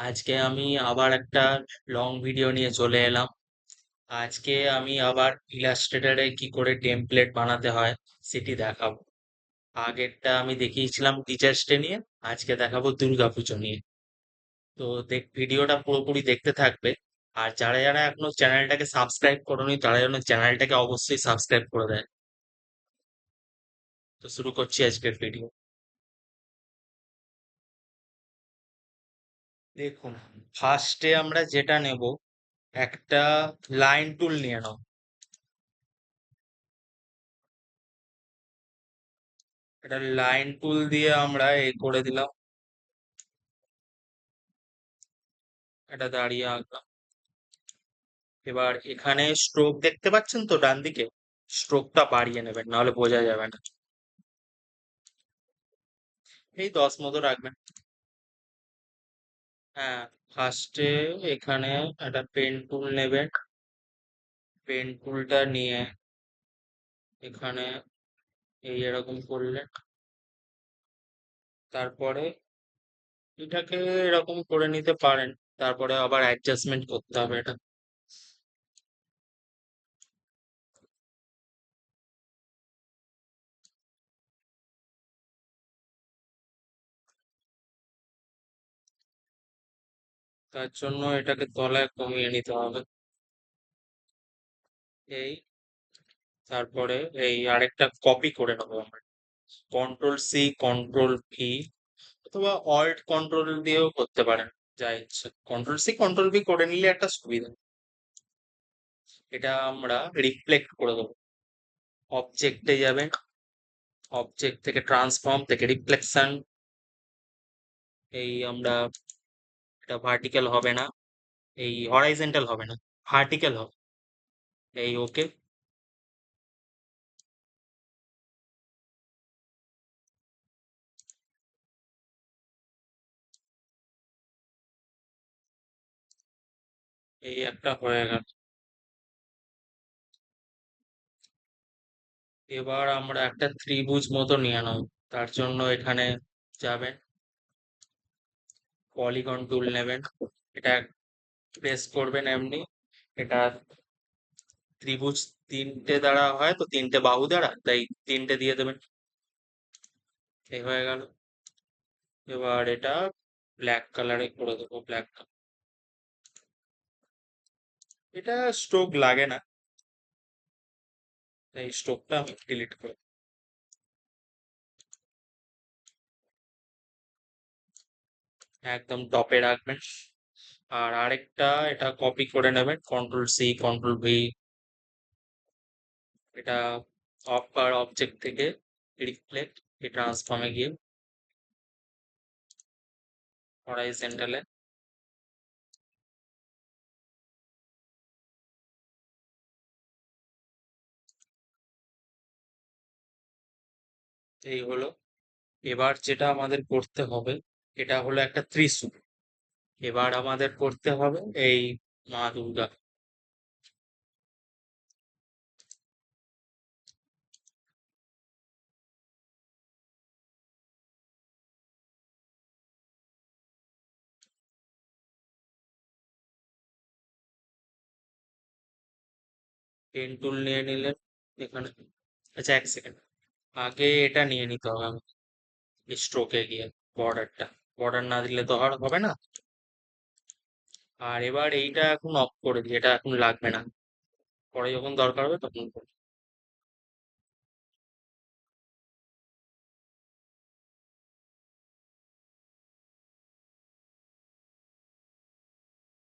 আজকে আমি আবার একটা লং ভিডিও নিয়ে চলে এলাম। আজকে আমি আবার ইলাস্ট্রেটরে কি করে টেমপ্লেট বানাতে হয় সেটি দেখাবো। আগেরটা আমি দেখিয়েছিলাম টিচার্স ডে নিয়ে, আজকে দেখাবো দুর্গাপুজো নিয়ে। তো ভিডিওটা পুরোপুরি দেখতে থাকবে। আর যারা যারা এখনো চ্যানেলটাকে সাবস্ক্রাইব করোনি তারা যেন চ্যানেলটাকে অবশ্যই সাবস্ক্রাইব করে দেয়। তো শুরু করছি আজকের ভিডিও। দেখুন, ফার্স্টে আমরা যেটা নেব, একটা লাইন টুল নিয়ে নাও। এটা লাইন টুল দিয়ে আমরা এই করে দিলাম, এটা দাঁড়িয়ে আঁকলাম। এবার এখানে স্ট্রোক দেখতে পাচ্ছেন তো ডান দিকে, স্ট্রোকটা বাড়িয়ে নেবেন নাহলে বোঝা যাবে না। এই 10 মতো রাখবেন। হ্যাঁ, ফার্স্টে এখানে একটা পেন টুল নেবেন। পেন টুলটা নিয়ে এখানে এই এরকম করলেন। তারপরে এটাকে এরকম করে নিতে পারেন। তারপরে আবার অ্যাডজাস্টমেন্ট করতে হবে এটা। তার জন্য এটাকে তলায় কমিয়ে নিতে হবে। এই, তারপরে এই আরেকটা কপি করে নেবো আমরা। কন্ট্রোল সি, কন্ট্রোল ভি, অথবা অল্ট কন্ট্রোল দিয়েও করতে পারেন, যা ইচ্ছে। কন্ট্রোল সি কন্ট্রোল ভি করে নিলে একটা সুবিধা। এটা আমরা রিফ্লেক্ট করে দেবো। অবজেক্টে যাবেন, অবজেক্ট থেকে ট্রান্সফর্ম থেকে রিফ্লেকশন। এই আমরা, এটা ভার্টিক্যাল হবে না, এই হরাইজন্টাল হবে না, ভার্টিক্যাল হবে। এই ওকে। এই একটা হয়ে গেল। এবার আমরা একটা ত্রিভুজ মতো নিয়ে নেব। তার জন্য এখানে যাবেন, পলিগন টুল নেবেন, এটা প্রেস করবেন এমনি। এটা ত্রিভুজ তিনটে দ্বারা হয় তো, তিনটে বাহু দ্বারা, তাই তিনটে দিয়ে দেবেন। এই হয়ে গেল। এবার এটা ব্ল্যাক কালারে করে দেবো, ব্ল্যাক। এটা স্ট্রোক লাগে না, তাই স্ট্রোকটা আমি ডিলিট করে দেবো। একদম টপে রাখবেন। আর আরেকটা, এটা কপি করে নেবেন, কন্ট্রোল সি কন্ট্রোল ভি। এটা অপার অবজেক্ট থেকে রিফ্লেক্ট, এই ট্রান্সফর্মে গিয়ে হরাইজন্টালে। এই হলো। এবার যেটা আমাদের করতে হবে, এটা হলো একটা ত্রিশূল। এবার আমাদের করতে হবে এই মা দুর্গা। পেন টুল নিয়ে নিলেন এখানে। আচ্ছা, এক সেকেন্ড, আগে এটা নিয়ে নিতে হবে আমাকে, স্ট্রোকে গিয়ে বর্ডারটা। বর্ডার না দিলে তো আর হবে না। আর এবার এইটা এখন অফ করে দিই, এটা এখন লাগবে না, পরে যখন দরকার হবে তখন করবো।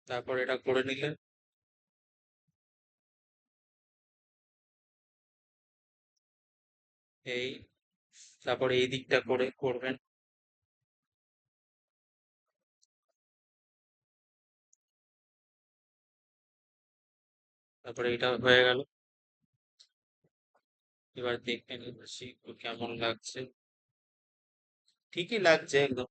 তারপর এটা করে নিলেন। এই, তারপর এই দিকটা করে করবেন। তারপরে এটা হয়ে গেল। এবার দেখে নিচ্ছি কেমন লাগছে। ঠিকই লাগছে একদম।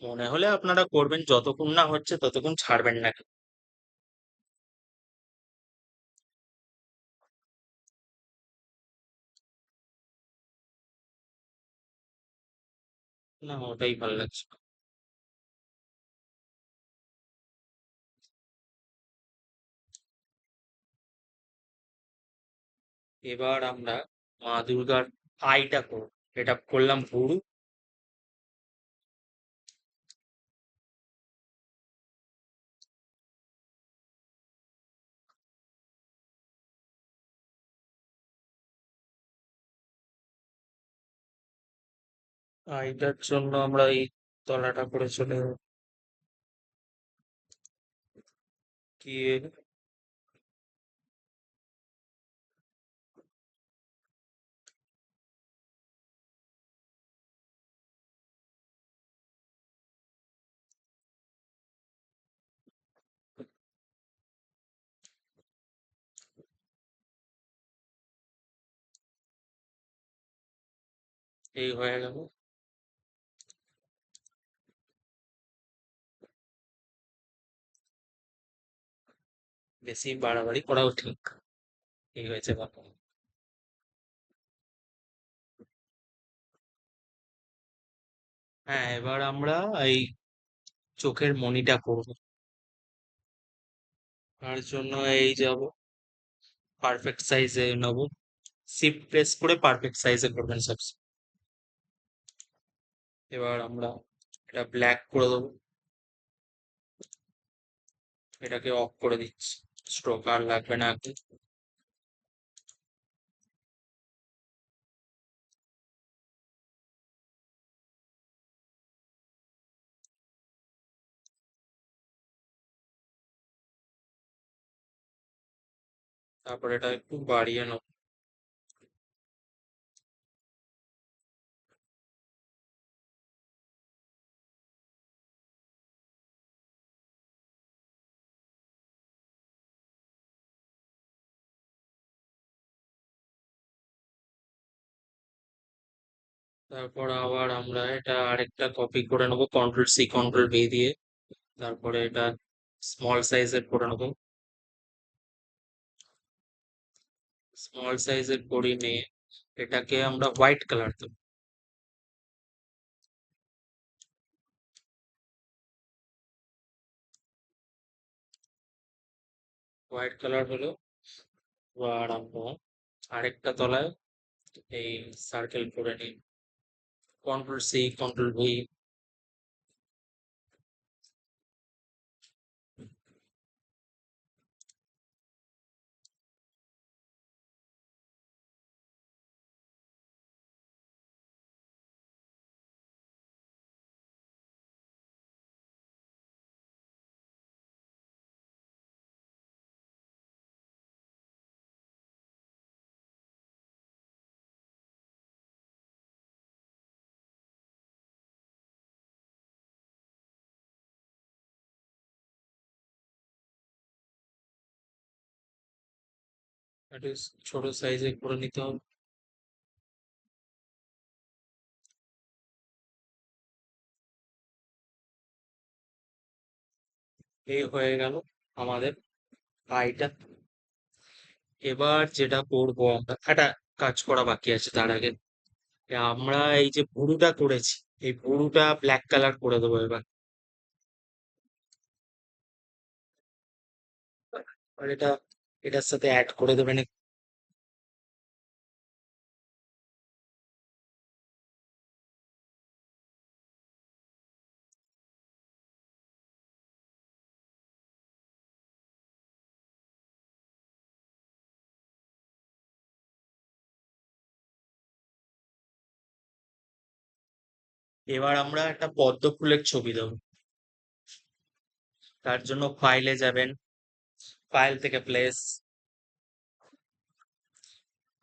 মনে হলে আপনারা করবেন, যতক্ষণ না হচ্ছে ততক্ষণ ছাড়বেন না। না, ওটাই ভালো লাগছে। এবার আমরা মা দুর্গার আইটা করব। এটা করলাম ভুরু। আইটার জন্য আমরা এই তলাটা করে চলে যাব। গিয়ে এই হয়ে গেল। বেশি বাড়াবাড়ি করাও ঠিক। এই হয়েছে ব্যাপার। হ্যাঁ, এবার আমরা এই চোখের মনিটা করব। তার জন্য এই যাব, পারফেক্ট সাইজে নেব। শিফট প্রেস করে পারফেক্ট সাইজে করবেন সব। এবার আমরা এটা ব্ল্যাক করে দেবো। এটাকে অফ করে দিচ্ছি। স্ট্রোক আর লাগবে না এখন। তারপর এটা একটু বাড়িয়ে নেব। তারপর আবার আমরা এটা আরেকটা কপি করে নেবো কন্ট্রোল সি কন্ট্রোল ভি দিয়ে। তারপরে এটা স্মল সাইজের করে নেবো। স্মল সাইজের করে নিয়ে এটাকে আমরা হোয়াইট কালার দেবো। হোয়াইট কালার হলো। আর আমরা আরেকটা তলায় এই সার্কেল করে নিই। Control C control V. একটু ছোট সাইজে করে নিতে হবে। এই হয়ে গেল আমাদের আইটা। এবার যেটা করবো আমরা, একটা কাজ করা বাকি আছে তার আগে। আমরা এই যে ভুরুটা করেছি, এই ভুরুটা ব্ল্যাক কালার করে দেবো এবার। আর এটা এটার সাথে অ্যাড করে দেবেন এবার আমরা একটা পদ্ম ফুলের ছবি দেবো। তার জন্য ফাইলে যাবেন, ফাইল থেকে প্লেস,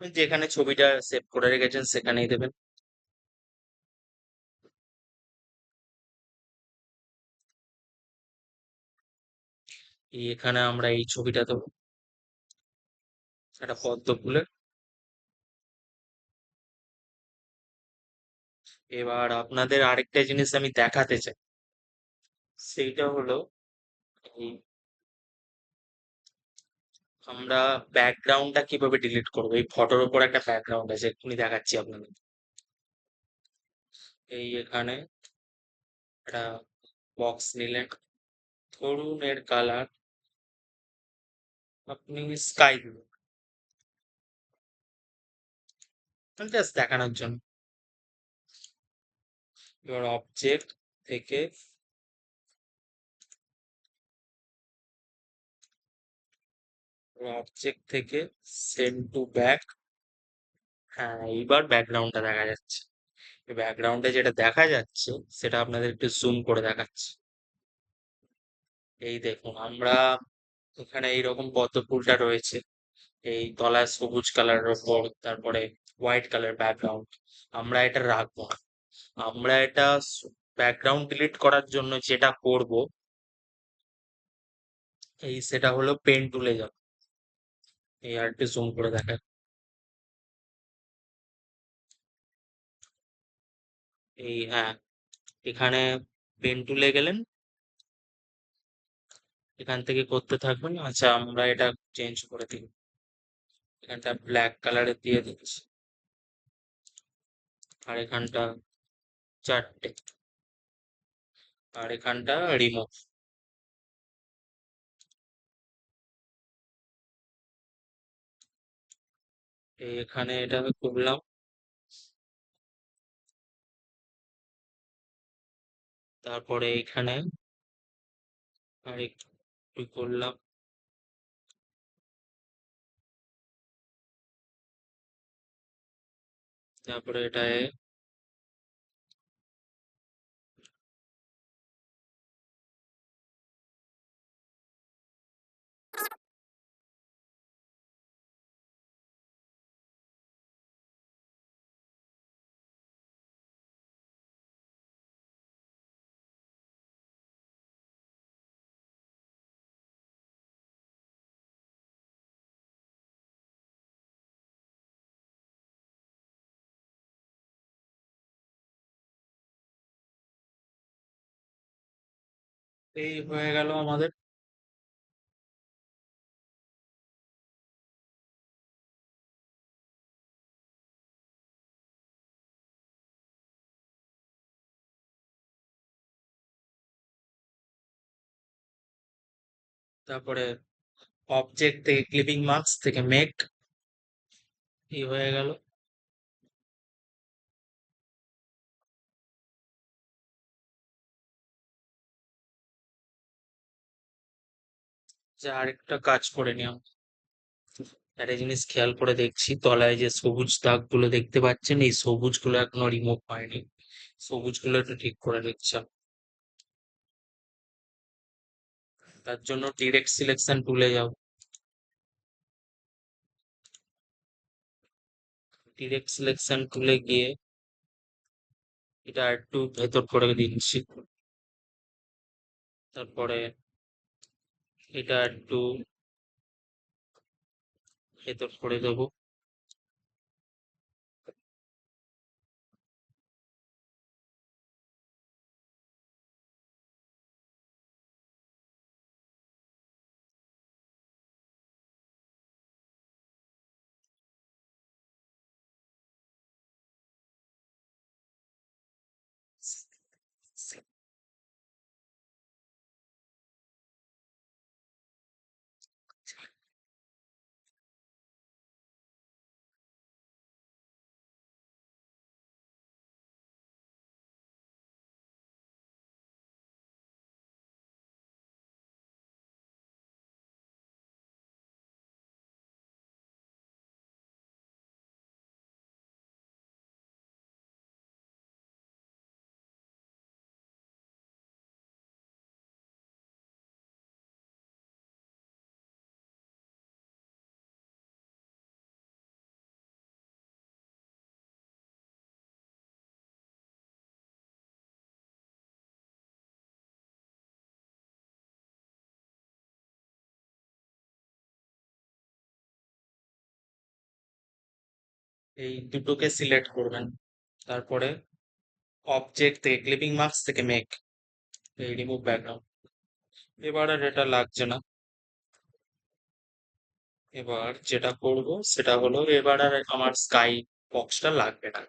যেখানে ছবিটা সেভ করে রেখেছেন সেখানেই দেবেন। এখানে আমরা এই ছবিটা দেবো, একটা পদ্ম ফুলের। এবার আপনাদের আরেকটা জিনিস আমি দেখাতে চাই, সেইটা হলো এই আমরা ব্যাকগ্রাউন্ডটা কিভাবে ডিলিট করবো। এই ফটোর উপর একটা ব্যাকগ্রাউন্ড আছে, এক্ষুনি দেখাচ্ছি আপনাদের। এই এখানে একটা বক্স নিলেন, ধরুন এর কালার আপনি স্কাই ব্লু, জাস্ট দেখানোর জন্য। এবার অবজেক্ট থেকে সেন্ড টু ব্যাক। হ্যাঁ, এইবার ব্যাকগ্রাউন্ডটা দেখা যাচ্ছে। ব্যাকগ্রাউন্ডে যেটা দেখা যাচ্ছে সেটা আপনাদের একটু জুম করে দেখাচ্ছি। এই দেখুন, আমরা এখানে এইরকম পদ্ম ফুলটা রয়েছে, এই তলায় সবুজ কালারের ওপর, তারপরে হোয়াইট কালার ব্যাকগ্রাউন্ড। আমরা এটা রাখবো না, আমরা এটা ব্যাকগ্রাউন্ড ডিলিট করার জন্য যেটা করব, সেটা হলো পেন টুলে যাবে। এই আর একটু জুম করে দেখা, হ্যাঁ, এখানে পেন টুলে গেলেন, এখান থেকে করতে থাকবেন। আচ্ছা, আমরা এটা চেঞ্জ করে দিই, এখানটা ব্ল্যাক কালারে দিয়ে দিচ্ছি, আর এখানটা 4টে, আর এখানটা রিমুভ। এখানে এটা আমি করলাম, তারপরে এখানে আর একটু করলাম, তারপরে এটায় এই হয়ে গেল আমাদের। তারপরে অবজেক্ট থেকে ক্লিপিং মার্কস থেকে মেক, এই হয়ে গেল। যে আরেকটা কাজ করে নিও, একটা জিনিস খেয়াল করে দেখছি, তলায় যে সবুজ দাগগুলো দেখতে পাচ্ছেন, এই সবুজগুলো এখনো রিমুভ হয়নি, সবুজগুলো একটু ঠিক করে নিচ্ছে। তার জন্য ডিরেক্ট সিলেকশন টুলে যাও, ডিরেক্ট সিলেকশন টুলে গিয়ে এটা একটু ভেতর করে দিচ্ছি, তারপরে এটা একটু ভেতর করে দেবো। এই দুটোকে সিলেক্ট করবেন, তারপরে অবজেক্ট থেকে ক্লিপিং মার্কস থেকে মেক, এই রিমুভ ব্যাকগ্রাউন্ড। এবার আর এটা লাগছে না। এবার যেটা করব সেটা হলো, এবার আর আমার স্কাই বক্সটা লাগবে না।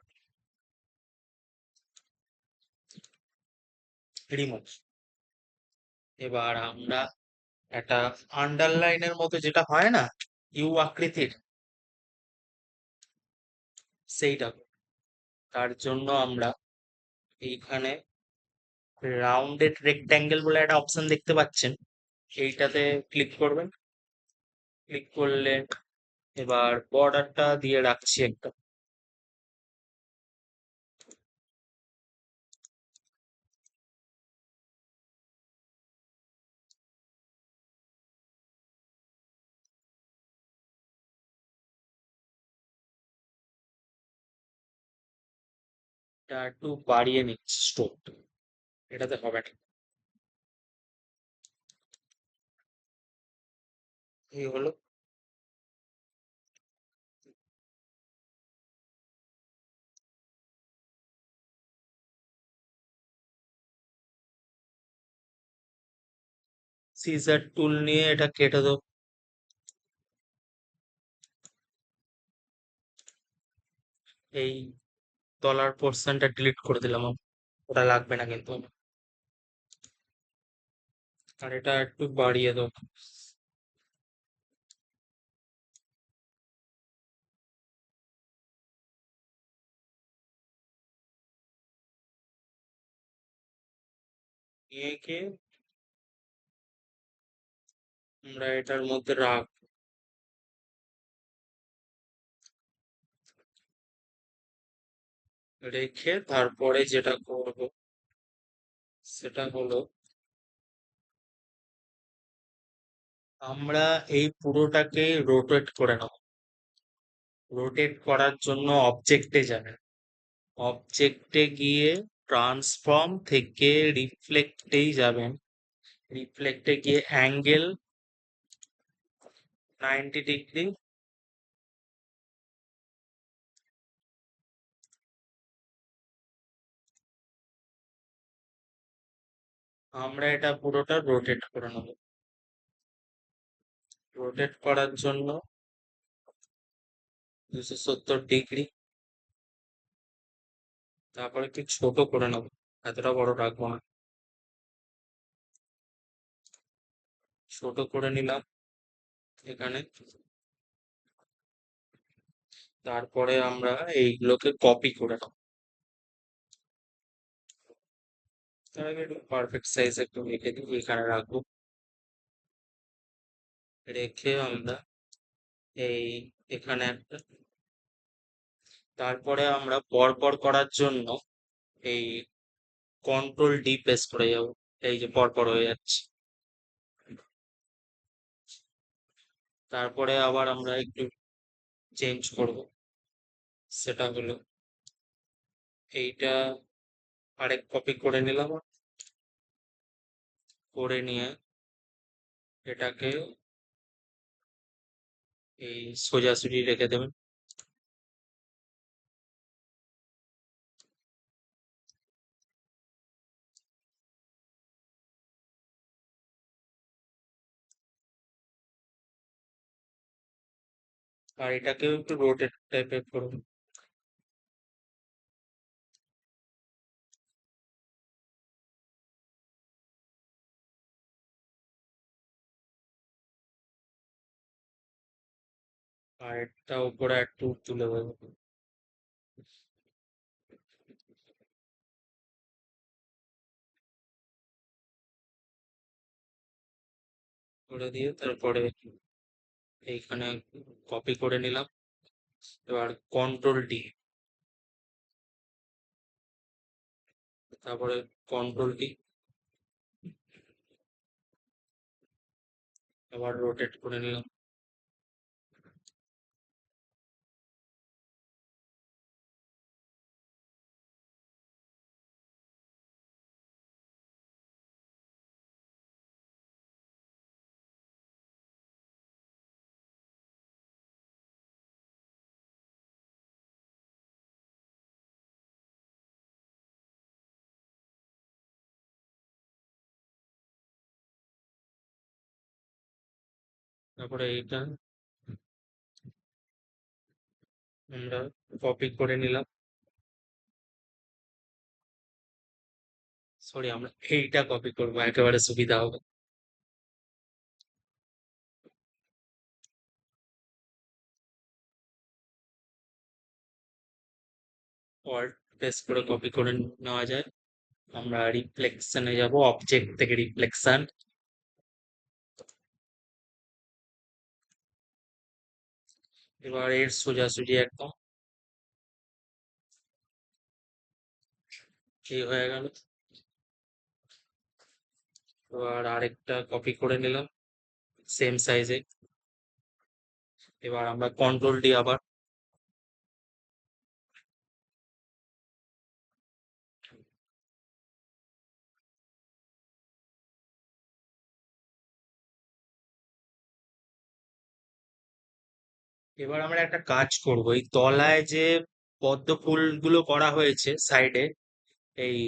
রিমুভ। এবার আমরা একটা আন্ডারলাইনের মতো যেটা হয় না, ইউ আকৃতির, সেইটা করব। তার জন্য আমরা এইখানে রাউন্ডেড রেক্ট্যাঙ্গেল বলে একটা অপশন দেখতে পাচ্ছেন, এইটাতে ক্লিক করবেন। ক্লিক করলে এবার বর্ডারটা দিয়ে রাখছি একটা। এটা একটু বাড়িয়ে নিচ্ছি স্ট্রোক, এটাতে হবে না। এই হলো। সিজার টুল নিয়ে এটা কেটে দেবো। এই তলার পোর্শনটা ডিলিট করে দিলাম আমি। ওটা লাগবে না কিন্তু আমার। আর এটা একটু বাড়িয়ে দেবো। নিয়ে গিয়ে আমরা এটার মধ্যে রেখে তারপরে যেটা করব সেটা হলো, আমরা এই পুরোটাকে রোটেট করে নেব। রোটেট করার জন্য অবজেক্টে যাবেন। অবজেক্টে গিয়ে ট্রান্সফর্ম থেকে রিফ্লেক্টেই যাবেন। রিফ্লেক্টে গিয়ে অ্যাঙ্গেল 90 ডিগ্রি। আমরা এটা পুরোটা রোটেট করে নেব। রোটেট করার জন্য 270 ডিগ্রি। তারপরে একটু ছোট করে নেব, এতটা বড় রাখবো না। ছোট করে নিলাম এখানে। তারপরে আমরা এইগুলোকে কপি করে নেব। তার আগে একটু পারফেক্ট সাইজ একটু রেখে দিই, এখানে রাখবো। রেখে আমরা এই এখানে একটা, তারপরে আমরা পরপর করার জন্য এই কন্ট্রোল ডি প্রেস করে যাবো। এই যে পরপর হয়ে যাচ্ছে। তারপরে আবার আমরা একটু চেঞ্জ করব, সেটা হলো এইটা আরেক কপি করে নিলাম। করে নিয়ে এটাকে এই সোজাসুজি রেখে দেবেন। আর এটাকেও একটু রোটেট টাইপের করুন। আর এটা উপরে একটু তুলে দেবো। করে দিয়ে তারপরে এইখানে কপি করে নিলাম। এবার কন্ট্রোল ডি, তারপরে কন্ট্রোল ডি, আবার রোটেট করে নিলাম। তারপরে এইটা আমরা কপি করে নিলাম। সরি, আমরা এইটা কপি করবো, একেবারে সুবিধা হবে। অল্ট প্রেস করে কপি করে নেওয়া যায়। আমরা রিফ্লেকশনে যাব, অবজেক্ট থেকে রিফ্লেকশন। এবার এর সোজাসুজি একদম এই হয়ে গেল। এবার আরেকটা কপি করে নিলাম সেম সাইজে। এবার আমরা কন্ট্রোল ডি আবার। এবার আমরা একটা কাজ করব, এই তলায় যে পদ্ম ফুলগুলো করা হয়েছে সাইডে, এই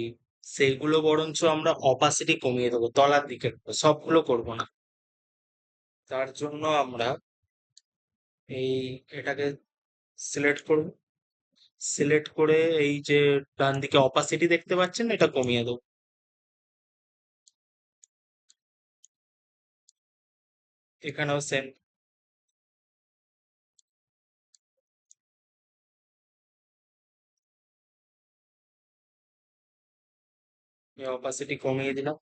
সেইগুলো বরঞ্চ আমরা অপাসিটি কমিয়ে দেবো, তলার দিকে সবগুলো করব না। তার জন্য আমরা এই এটাকে সিলেক্ট করব, সিলেক্ট করে এই যে ডান দিকে অপাসিটি দেখতে পাচ্ছেন, এটা কমিয়ে দেবো। এখানেও সেম, অপাসিটি কমিয়ে দিলাম।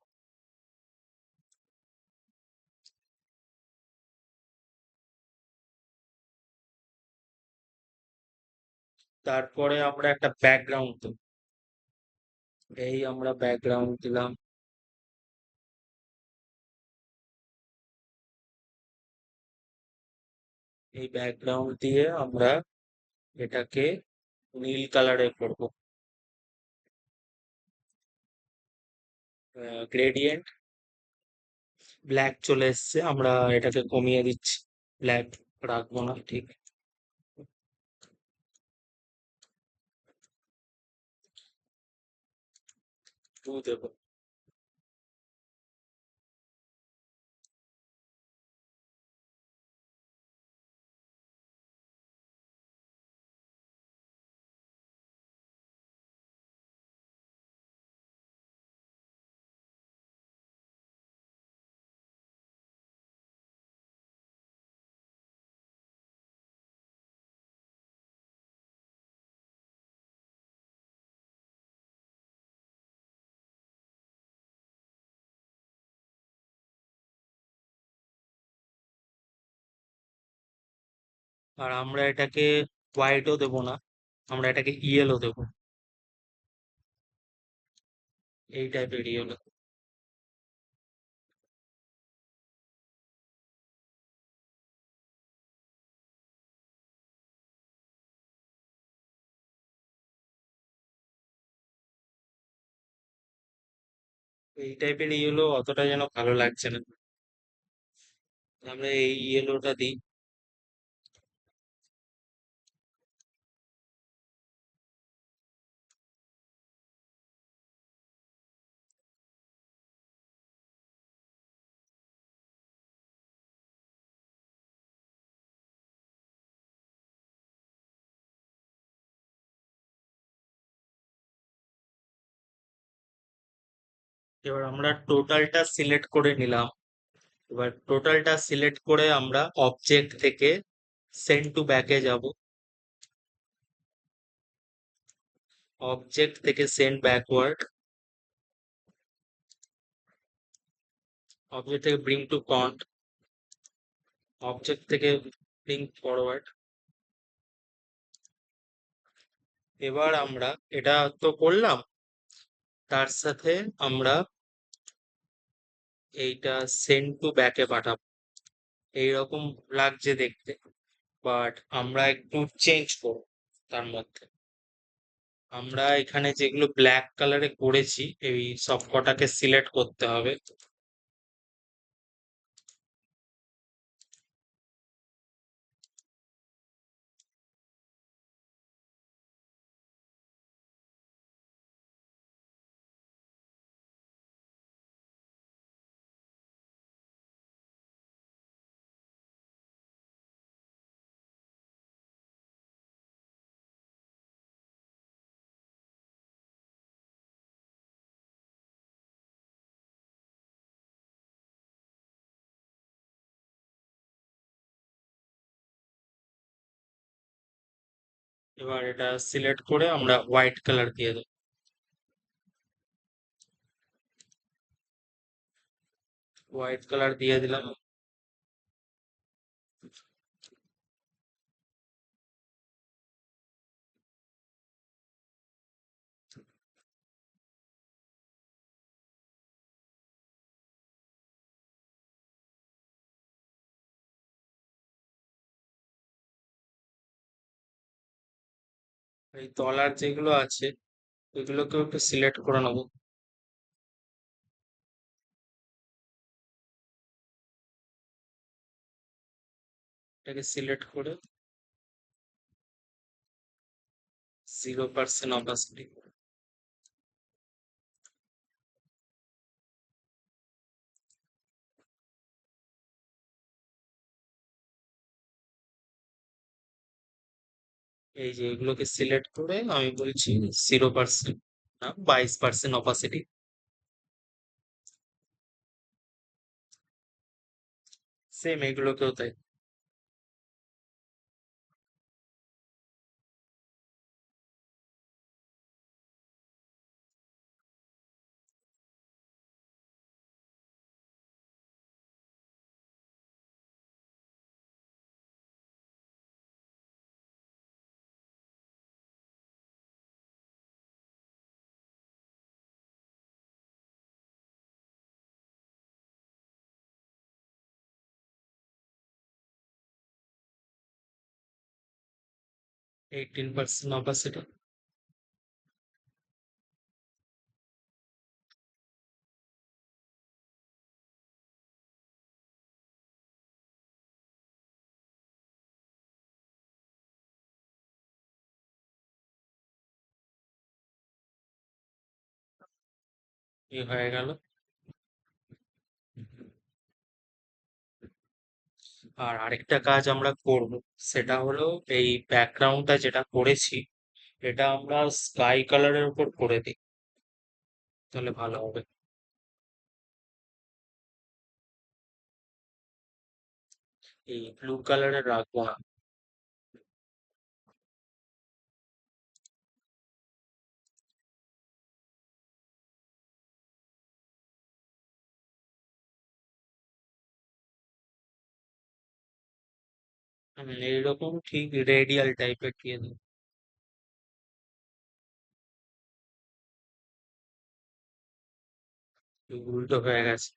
তারপরে আমরা একটা ব্যাকগ্রাউন্ড দেব, এই আমরা ব্যাকগ্রাউন্ড দিলাম। এই ব্যাকগ্রাউন্ড দিয়ে আমরা এটাকে নীল কালারে করব। গ্রেডিয়েন্ট ব্ল্যাক চলে এসছে, আমরা এটাকে কমিয়ে দিচ্ছি, ব্ল্যাক রাখবো না, ঠিক টু দেবো। আর আমরা এটাকে হোয়াইটও দেবো না, আমরা এটাকে ইয়েলো দেবো, এই টাইপের ইয়েলো। এই টাইপের ইয়েলো অতটা যেন ভালো লাগছে না, আমরা এই ইয়েলোটা দিই। এবার আমরা টোটালটা সিলেক্ট করে নিলাম। এবার টোটালটা সিলেক্ট করে আমরা অবজেক্ট থেকে সেন্ড টু ব্যাকে যাব, অবজেক্ট থেকে সেন্ড ব্যাকওয়ার্ড, অবজেক্ট থেকে ব্রিং টু ফ্রন্ট, অবজেক্ট থেকে ব্রিং ফরওয়ার্ড। এবার আমরা এটা তো করলাম, তার সাথে আমরা এইটা সেন্ড টু ব্যাকে পাঠাবো, এইরকম লাগছে দেখতে, বাট আমরা একটু চেঞ্জ করব। তার মধ্যে আমরা এখানে যেগুলো ব্ল্যাক কালারে করেছি, এই সব কটাকে সিলেক্ট করতে হবে। এবার এটা সিলেক্ট করে আমরা হোয়াইট কালার দিয়ে দেবো। হোয়াইট কালার দিয়ে দিলাম। এই তলার যেগুলো আছে ওইগুলোকেও একটু সিলেক্ট করে নেবো। এটাকে সিলেক্ট করে 0% অপাসিটি। এই যে এগুলোকে সিলেক্ট করে আমি বলছি 0%, না 22% অপাসিটি। সেম এগুলোকেও তাই। Eighteen percent opacity. এই হয়ে গেল। আর আরেকটা কাজ আমরা করব, সেটা হলো এই ব্যাকগ্রাউন্ডটা যেটা করেছি এটা আমরা স্কাই কালারের উপর করে দিই, তাহলে ভালো হবে। এই ব্লু কালারের রাখবো না। এইরকম ঠিক রেডিয়াল টাইপের দিয়ে দেবো। উল্টো হয়ে গেছে।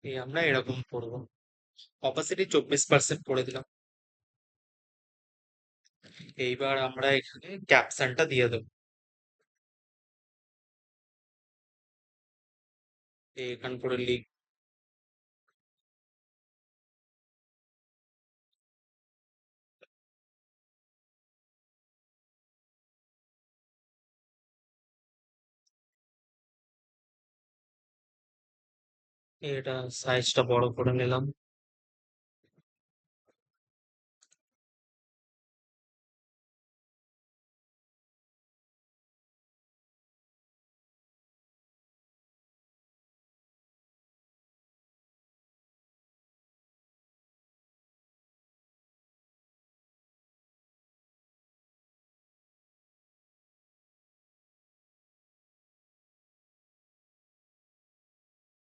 এই আমরা এরকম করবো। অপাসিটি 24% করে দিলাম। এইবার আমরা এখানে ক্যাপশনটা দিয়ে দেবো। এখান করে লিখ। এটা সাইজটা বড় করে নিলাম।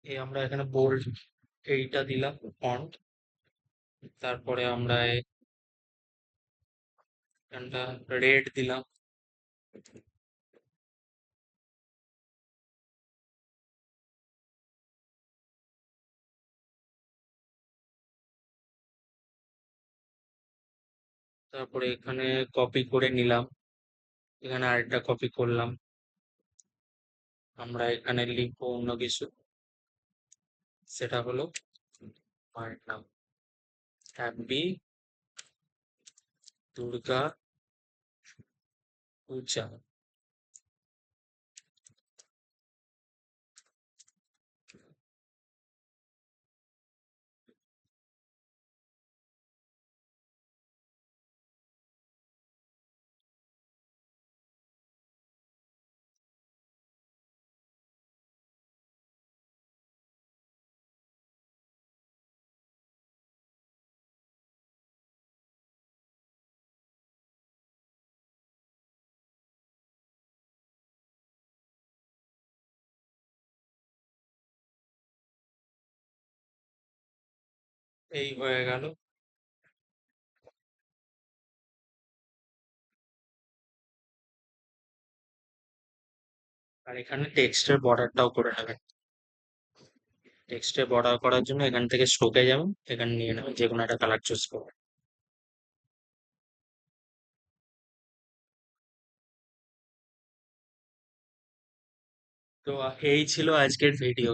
এই আমরা এখানে বোল্ড এইটা দিলাম ফন্ট। তারপরে আমরা এখানটা রেড দিলাম। তারপরে এখানে কপি করে নিলাম, এখানে আরেকটা কপি করলাম। আমরা এখানে লিখবো অন্য কিছু, সেটা হলো আমার নাম, হ্যাপি দুর্গা পূজা। এই হয়ে গেল। আর এখানে টেক্সটের বর্ডারটাও করে নেবেন। টেক্সটের বর্ডার করার জন্য এখান থেকে স্ট্রোকে যাবেন, এখানে নিয়ে নেবেন যে কোনো একটা কালার চুজ করবেন। তো এই ছিল আজকের ভিডিও।